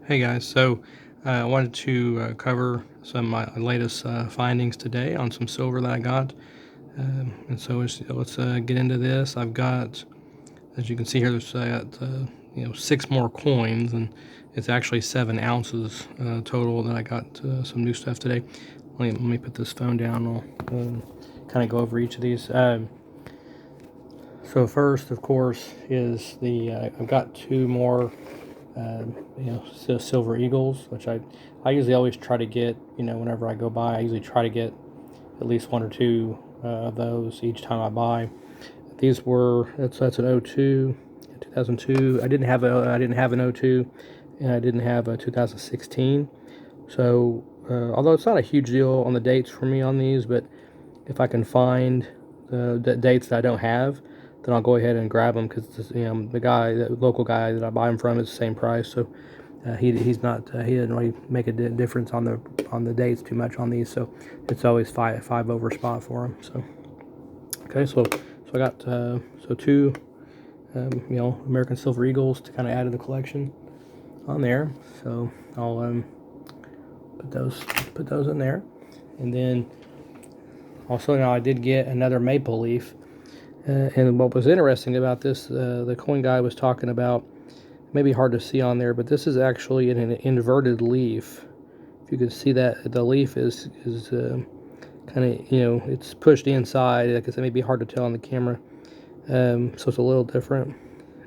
Hey guys, so I wanted to cover some of my latest findings today on some silver that I got. And so let's get into this. I've got, as you can see here, I got 6 more coins, and it's actually 7 ounces total that I got some new stuff today. Let me put this phone down. I'll kind of go over each of these. So first, of course, is the I've got 2 more silver eagles, which I usually always try to get, whenever I go by, I usually try to get at least 1 or 2 of those each time I buy. These were that's an 02, 2002. I didn't have an 02, and I didn't have a 2016. So although it's not a huge deal on the dates for me on these, but if I can find the dates that I don't have, then I'll go ahead and grab them, because the local guy that I buy them from is the same price. So he's not he didn't really make a difference on the dates too much on these. So it's always five over spot for him. So okay, so I got 2 American Silver Eagles to kind of add to the collection on there. So I'll put those in there, and then also now I did get another maple leaf. And what was interesting about this, the coin guy was talking about, maybe hard to see on there, but this is actually an inverted leaf. If you can see that, the leaf is kind of, it's pushed inside. I guess it may be hard to tell on the camera. So it's a little different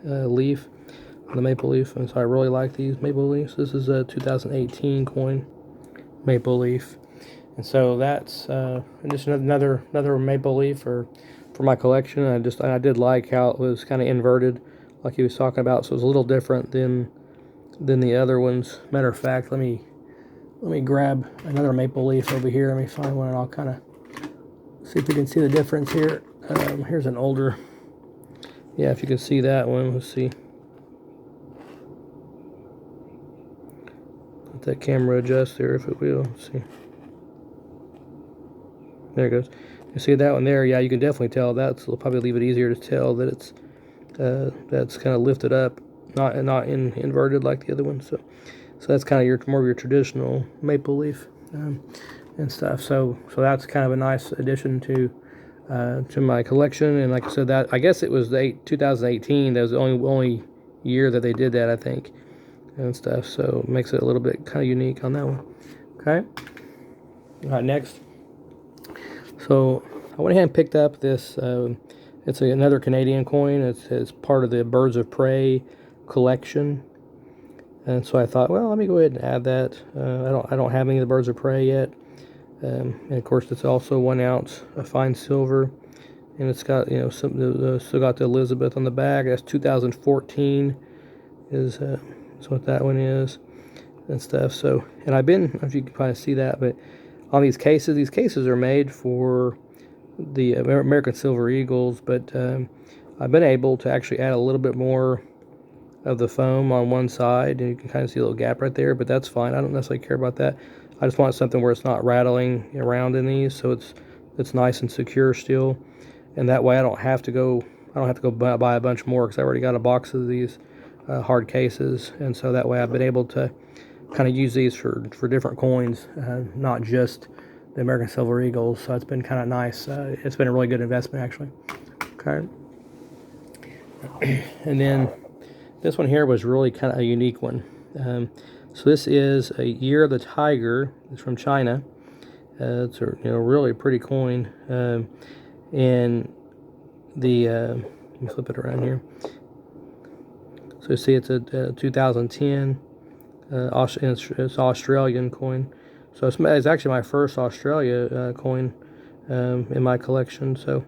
leaf, the maple leaf. And so I really like these maple leaves. This is a 2018 coin maple leaf. And so that's just another maple leaf for my collection. I did like how it was kind of inverted, like he was talking about. So it was a little different than the other ones. Matter of fact, let me grab another maple leaf over here. Let me find one, and I'll kind of see if we can see the difference here. Here's an older. Yeah, if you can see that one, let's see. Let that camera adjust there, if it will. Let's see. There it goes. You see that one there? Yeah, you can definitely tell. It'll probably leave it easier to tell that it's that's kind of lifted up, not inverted like the other one. So that's kind of more of your traditional maple leaf and stuff. So that's kind of a nice addition to my collection. And like I said, that I guess it was 2018. That was the only year that they did that, I think, and stuff. So it makes it a little bit kind of unique on that one. Okay. All right, next. So I went ahead and picked up this. It's another Canadian coin. It's part of the Birds of Prey collection, and so I thought, well, let me go ahead and add that. I don't have any of the Birds of Prey yet, and of course it's also 1 ounce of fine silver, and it's got still got the Elizabeth on the back. That's 2014 is what that one is and stuff. So, and I don't know if you can kind of see that, but on these cases are made for the American Silver Eagles, but I've been able to actually add a little bit more of the foam on one side, and you can kind of see a little gap right there, but that's fine. I don't necessarily care about that. I just want something where it's not rattling around in these, so it's nice and secure still, and that way I don't have to go buy a bunch more, because I already got a box of these hard cases, and so that way I've been able to kind of use these for different coins, not just the American Silver Eagles. So it's been kind of nice. It's been a really good investment, actually. Okay. And then this one here was really kind of a unique one. So this is a Year of the Tiger. It's from China. It's a really pretty coin. And the let me flip it around here. So you see it's a 2010. It's Australian coin, so it's actually my first Australia coin in my collection. So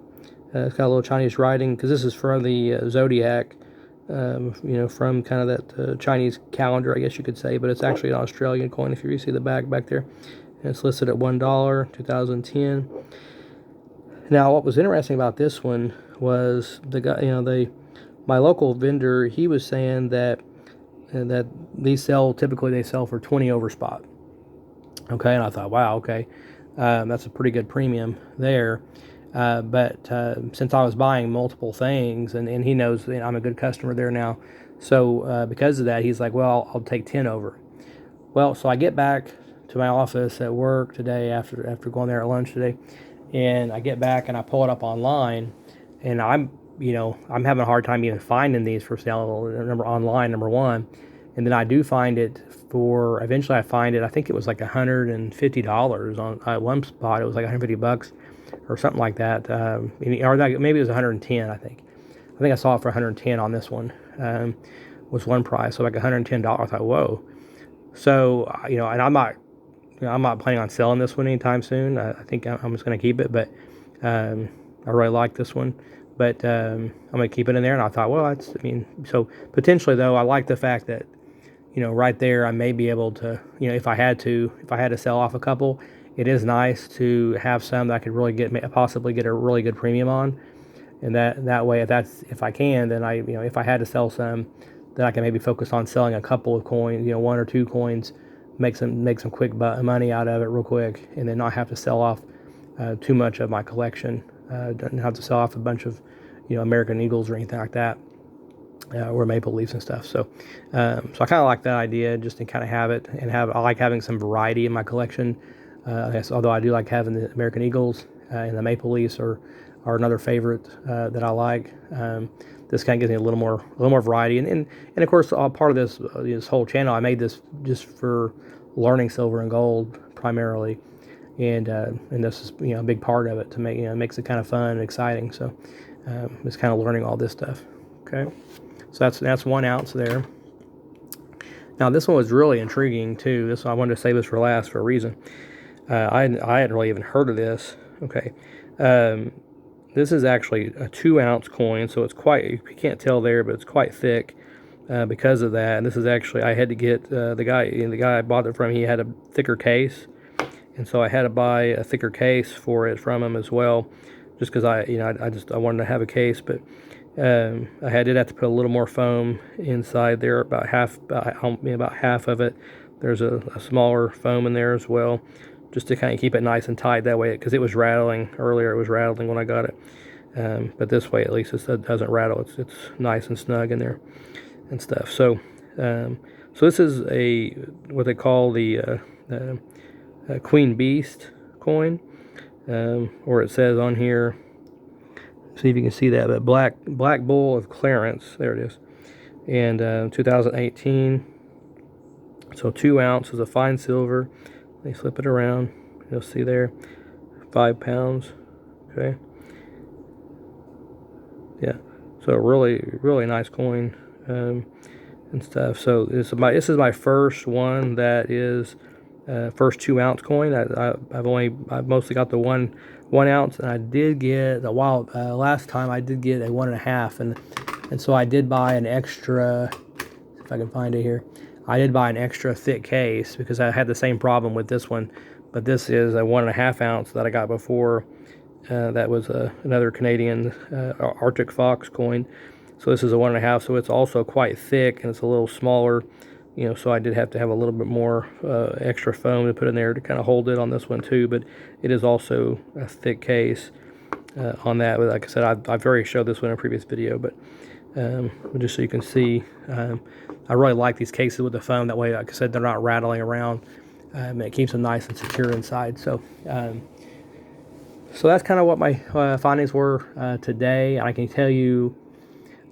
it's got a little Chinese writing, because this is from the zodiac, from kind of that Chinese calendar, I guess you could say. But it's actually an Australian coin. If you see the back there, and it's listed at $1, 2010. Now, what was interesting about this one was the guy, my local vendor, he was saying that they sell for 20 over spot. Okay, and I thought, wow, okay, that's a pretty good premium there. But since I was buying multiple things, and he knows that I'm a good customer there now, so because of that, he's like, well, I'll take 10 over. Well, so I get back to my office at work today after going there at lunch today, and I get back and I pull it up online, and I'm having a hard time even finding these for sale number one, and then I do find it for eventually I find it. I think it was like $150 on at one spot. It was like $150 or something like that, or maybe it was 110. I think I saw it for 110 on this one. Was one price, so like $110. I thought, whoa. So and I'm not planning on selling this one anytime soon. I think I'm just going to keep it, but I really like this one. But I'm going to keep it in there, and I thought, well, so potentially though, I like the fact that right there, I may be able to, if I had to sell off a couple, it is nice to have some that I could really possibly get a really good premium on, and that way, if I can, then if I had to sell some, then I can maybe focus on selling a couple of coins, one or two coins, make some quick money out of it real quick, and then not have to sell off too much of my collection. Don't have to sell off a bunch of American Eagles or anything like that, or Maple Leafs and stuff. So I kind of like that idea, just to kind of have it and I like having some variety in my collection. Although I do like having the American Eagles and the Maple Leafs are another favorite that I like. This kind of gives me a little more variety, and of course, all part of this whole channel, I made this just for learning silver and gold primarily, and this is a big part of it to make makes it kind of fun and exciting. So it's kind of learning all this stuff. Okay, so that's 1 ounce there. Now this one was really intriguing too. I wanted to save this for last for a reason. I hadn't really even heard of this. Okay. This is actually a 2-ounce coin, so it's you can't tell there, but it's quite thick because of that. And this is actually, I had to get the guy I bought it from, he had a thicker case, and so I had to buy a thicker case for it from him as well, just because I wanted to have a case, but I did have to put a little more foam inside there, about half of it. There's a smaller foam in there as well, just to kind of keep it nice and tight that way, because it was rattling earlier. It was rattling when I got it, but this way at least it doesn't rattle. It's nice and snug in there and stuff. So this is what they call the Queen Beast coin, or it says on here. See if you can see that, but Black Bull of Clarence. There it is, and 2018. So 2 ounces of fine silver. They flip it around. You'll see there, 5 pounds. Okay. Yeah. So really nice coin and stuff. So this is my first one that is first 2-ounce coin. I've mostly got the 1 ounce, and I did get last time I did get a 1.5, and so I did buy an extra. If I can find it here. I did buy an extra thick case because I had the same problem with this one, but this is a 1.5 ounce that I got before. That was another Canadian Arctic Fox coin. So this is a 1.5, so it's also quite thick and it's a little smaller. So I did have to have a little bit more extra foam to put in there to kind of hold it on this one too. But it is also a thick case on that. But like I said, I've already showed this one in a previous video, but just so you can see. I really like these cases with the foam. That way, like I said, they're not rattling around. And it keeps them nice and secure inside. So that's kind of what my findings were today. I can tell you,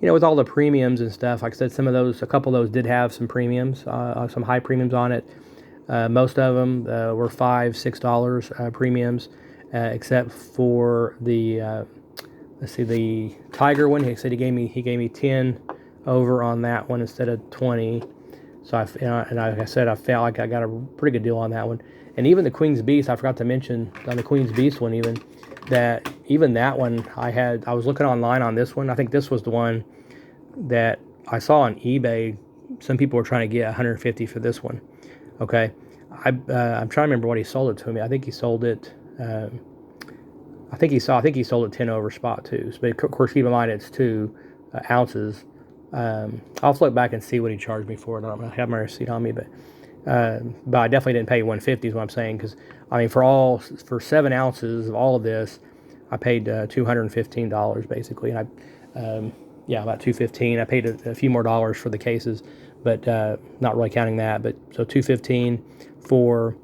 with all the premiums and stuff, like I said, a couple of those did have some premiums, some high premiums on it. Most of them were $5-6 premiums, except for the the Tiger one. He said he gave me 10 over on that one instead of 20. So like I said, I felt like I got a pretty good deal on that one. And even the Queen's Beast, I forgot to mention on the Queen's Beast one, even that one I was looking online on this one. I think this was the one that I saw on eBay. Some people were trying to get $150 for this one. Okay, I'm trying to remember what he sold it to me. I think he sold it. I think he sold it 10 over spot too. But of course, keep in mind it's 2 ounces. I'll flip back and see what he charged me for it. I don't have my receipt on me, but I definitely didn't pay $150 is what I'm saying, because for 7 ounces of all of this, I paid $215 basically, and about $215. I paid a few more dollars for the cases, but not really counting that. But so 215 for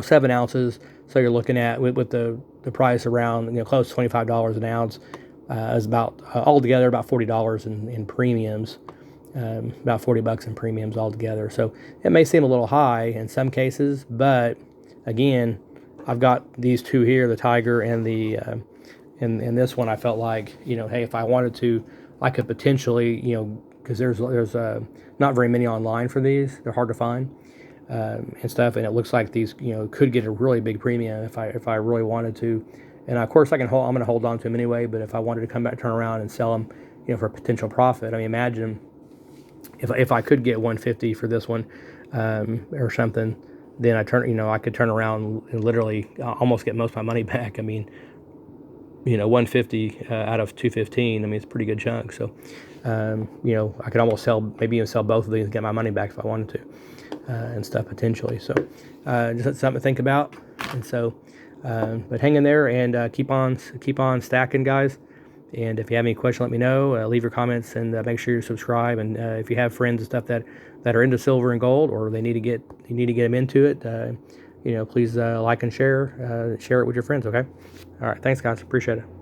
7 ounces. So you're looking at with the price around close to $25 an ounce, is about altogether about $40 in premiums. About $40 in premiums altogether. So it may seem a little high in some cases, but again, I've got these two here, the Tiger and the and this one. I felt like hey, if I wanted to, I could potentially because there's not very many online for these. They're hard to find and stuff, and it looks like these could get a really big premium if I really wanted to. And of course, I'm going to hold on to them anyway. But if I wanted to come back, turn around, and sell them, for potential profit, I mean, imagine if I could get 150 for this one or something, then I could turn around and literally almost get most of my money back. I mean, 150 out of 215. I mean, it's a pretty good chunk. So, I could almost maybe even sell both of these and get my money back if I wanted to, and stuff potentially. So, just something to think about. And so, but hang in there and keep on stacking, guys. And if you have any questions, let me know. Leave your comments and make sure you subscribe. And if you have friends and stuff that are into silver and gold, or you need to get them into it, please like and share it with your friends. Okay. All right. Thanks, guys. Appreciate it.